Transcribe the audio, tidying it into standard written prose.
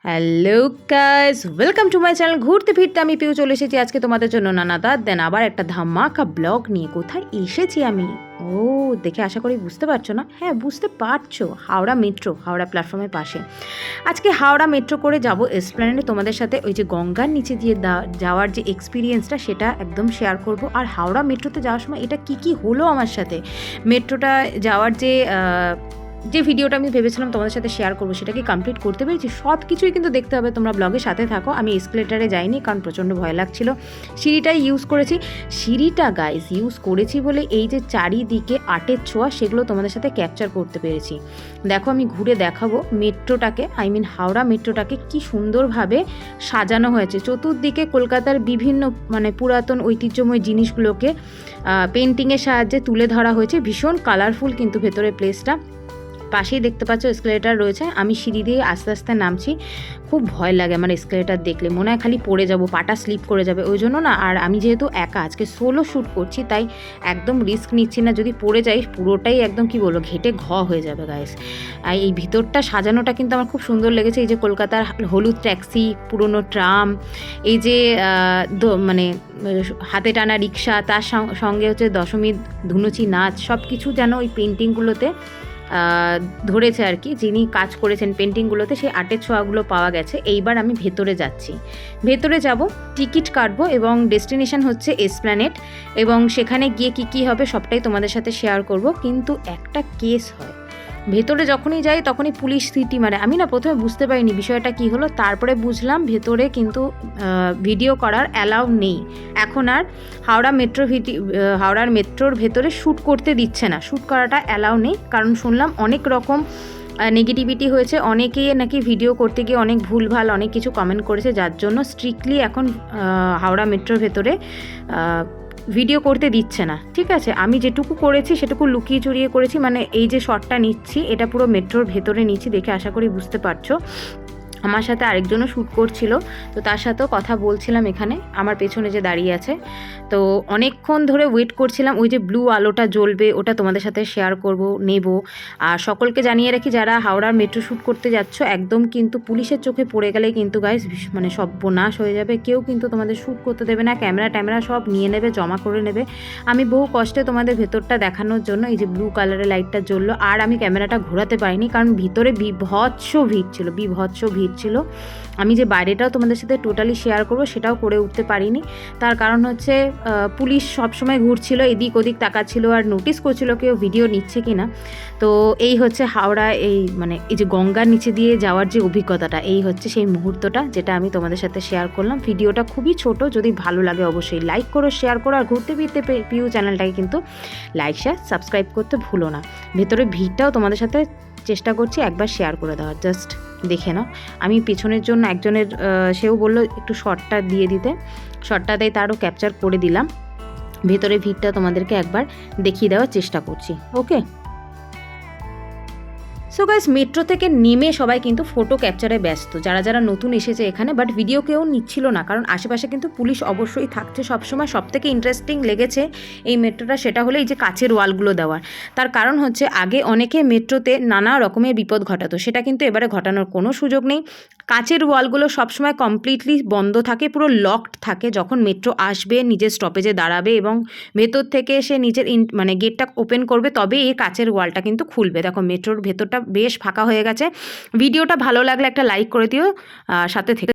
Hello guys, welcome to my channel. ঘুরতে ফিরতে আমি পেয়েও চলে এসেছি আজকে তোমাদের জন্য নানাদার দেন আবার একটা ধামাকা ব্লগ নিয়ে। কোথায় এসেছি আমি? ও দেখে আশা করি বুঝতে পারছো না? হ্যাঁ, বুঝতে পারছো, হাওড়া মেট্রো, হাওড়া প্ল্যাটফর্মের পাশে। আজকে হাওড়া মেট্রো করে যাব এসপ্ল্যানেডে, তোমাদের সাথে ওই যে গঙ্গার নিচে দিয়ে যাওয়ার যে এক্সপিরিয়েন্সটা সেটা একদম শেয়ার করব। আর হাওড়া মেট্রোতে যাওয়ার সময় এটা কি হলো আমার সাথে, মেট্রোটা যাওয়ার যে ভিডিওটা আমি ভেবেছিলাম তোমাদের সাথে শেয়ার করবো সেটাকে কমপ্লিট করতে পেরেছি, সব কিছুই কিন্তু দেখতে হবে। তোমরা ব্লগের সাথে থাকো। আমি এসকেলেটারে যাইনি কারণ প্রচণ্ড ভয় লাগছিল, সিঁড়িটাই ইউজ করেছি। সিঁড়িটা গাইস ইউজ করেছি বলে এই যে চারিদিকে আর্টের ছোঁয়া সেগুলো তোমাদের সাথে ক্যাপচার করতে পেরেছি। দেখো আমি ঘুরে দেখাবো মেট্রোটাকে, হাওড়া মেট্রোটাকে কি সুন্দরভাবে সাজানো হয়েছে। চতুর্দিকে কলকাতার বিভিন্ন পুরাতন ঐতিহ্যময় জিনিসগুলোকে পেন্টিংয়ের সাহায্যে তুলে ধরা হয়েছে। ভীষণ কালারফুল কিন্তু ভেতরে প্লেসটা। পাশেই দেখতে পাচ্ছ এসকেলেটার রয়েছে। আমি সিঁড়ি দিয়ে আস্তে আস্তে নামছি। খুব ভয় লাগে আমার এসকেলেটার দেখলে, মনে হয় খালি পড়ে যাব, পাটা স্লিপ করে যাবে, ওই জন্য না। আর আমি যেহেতু একা আজকে সোলো শ্যুট করছি তাই একদম রিস্ক নিচ্ছি না। যদি পড়ে যাই পুরোটাই একদম ঘেটে হয়ে যাবে গাইস। আর এই ভিতরটা সাজানোটা কিন্তু আমার খুব সুন্দর লেগেছে। এই যে কলকাতার হলুদ ট্যাক্সি, পুরনো ট্রাম, এই যে হাতে টানা রিক্সা, তার সঙ্গে হচ্ছে দশমীর ধুনুচি নাচ, সব কিছু যেন ওই পেন্টিংগুলোতে ধরেছে আর কি। যিনি কাজ করেছেন পেন্টিংগুলোতে সেই আর্টের ছোঁয়াগুলো পাওয়া গেছে। এইবার আমি ভেতরে যাচ্ছি, ভেতরে যাব, টিকিট কাটবো এবং ডেস্টিনেশন হচ্ছে এসপ্ল্যানেড। এবং সেখানে গিয়ে কী হবে সবটাই তোমাদের সাথে শেয়ার করব। কিন্তু একটা কেস হয়, ভেতরে যখনই যাই তখনই পুলিশ সিটি মারে। আমি না প্রথমে বুঝতে পারিনি বিষয়টা কি হলো, তারপরে বুঝলাম ভেতরে কিন্তু ভিডিও করার অ্যালাউ নেই এখন আর। হাওড়ার মেট্রোর ভেতরে শ্যুট করতে দিচ্ছে না, শ্যুট করাটা অ্যালাউ নেই। কারণ শুনলাম অনেক রকম নেগেটিভিটি হয়েছে, অনেকে নাকি ভিডিও করতে গিয়ে অনেক ভুলভাল অনেক কিছু কমেন্ট করেছে, যার জন্য স্ট্রিক্টলি এখন হাওড়া মেট্রোর ভেতরে ভিডিও করতে দিচ্ছে না। ঠিক আছে, আমি যেটুকু করেছি সেটুকু লুকিয়ে চুরিয়ে করেছি। এই যে শটটা নিচ্ছি এটা পুরো মেট্রোর ভেতরে নিচ্ছি, দেখে আশা করি বুঝতে পারছো। আমার সাথে আরেকজনও শ্যুট করছিল, তো তার সাথেও কথা বলছিলাম এখানে আমার পেছনে যে দাঁড়িয়ে আছে। তো অনেকক্ষণ ধরে ওয়েট করছিলাম, ওই যে ব্লু আলোটা জ্বলবে ওটা তোমাদের সাথে শেয়ার নেব। আর সকলকে জানিয়ে রাখি, যারা হাওড়ার মেট্রো শ্যুট করতে যাচ্ছ একদম কিন্তু পুলিশের চোখে পড়ে গেলে কিন্তু গাইস সর্বনাশ হয়ে যাবে। কেউ কিন্তু তোমাদের শ্যুট করতে দেবে না, ক্যামেরা সব নিয়ে নেবে, জমা করে নেবে। আমি বহু কষ্টে তোমাদের ভেতরটা দেখানোর জন্য এই যে ব্লু কালারের লাইটটা জ্বললো। আর আমি ক্যামেরাটা ঘোরাতে পারিনি কারণ ভিতরে বিভৎস ভিড় ছিল। আমি যে বাইরেটাও তোমাদের সাথে টোটালি শেয়ার করব সেটাও করে উঠতে পারিনি। তার কারণ হচ্ছে পুলিশ সবসময় ঘুরছিল, এদিক ওদিক তাকাচ্ছিল আর নোটিস করছিল কেউ ভিডিও নিচ্ছে কিনা। তো এই হচ্ছে হাওড়া, এই যে গঙ্গার নিচে দিয়ে যাওয়ার যে অভিজ্ঞতাটা, এই হচ্ছে সেই মুহূর্তটা যেটা আমি তোমাদের সাথে শেয়ার করলাম। ভিডিওটা খুবই ছোট, যদি ভালো লাগে অবশ্যই লাইক করো, শেয়ার করো। আর ঘুরতে ফিরতে পিউ চ্যানেলটাকে কিন্তু লাইক শেয়ার সাবস্ক্রাইব করতে ভুলো না। ভেতরে ভিড়টাও তোমাদের সাথে চেষ্টা করছি একবার শেয়ার করে দেওয়ার, জাস্ট দেখে নাও। আমি পেছনের জন্য একজনের সেও বললো একটু শর্টটা দিয়ে দিতে, শর্টটাতেই তারও ক্যাপচার করে দিলাম। ভেতরে ভিড়টা তোমাদেরকে একবার দেখিয়ে দেওয়ার চেষ্টা করছি। ওকে, সো গাইস মেট্রো থেকে নেমে সবাই কিন্তু ফটো ক্যাপচারে ব্যস্ত, যারা নতুন এসেছে এখানে। বাট ভিডিও কেউ নিচ্ছিল না কারণ আশেপাশে কিন্তু পুলিশ অবশ্যই থাকছে সবসময়। সবথেকে ইন্টারেস্টিং লেগেছে এই মেট্রোটা, সেটা হলো এই যে কাচের ওয়ালগুলো দেওয়ার। তার কারণ হচ্ছে আগে অনেকে মেট্রোতে নানা রকমের বিপদ ঘটাতো, সেটা কিন্তু এবারে ঘটানোর কোনো সুযোগ নেই। কাচের ওয়ালগুলো সবসময় কমপ্লিটলি বন্ধ থাকে, পুরো লকড থাকে। যখন মেট্রো আসবে, নিজের স্টপেজে দাঁড়াবে এবং ভেতর থেকে সে নিজের গেটটা ওপেন করবে, তবে এই কাচের ওয়ালটা কিন্তু খুলবে। দেখো মেট্রোর ভেতরটা বেশ ফাঁকা হয়ে গেছে। ভিডিওটা ভালো লাগলে একটা লাইক করে দিও, সাথে থেকে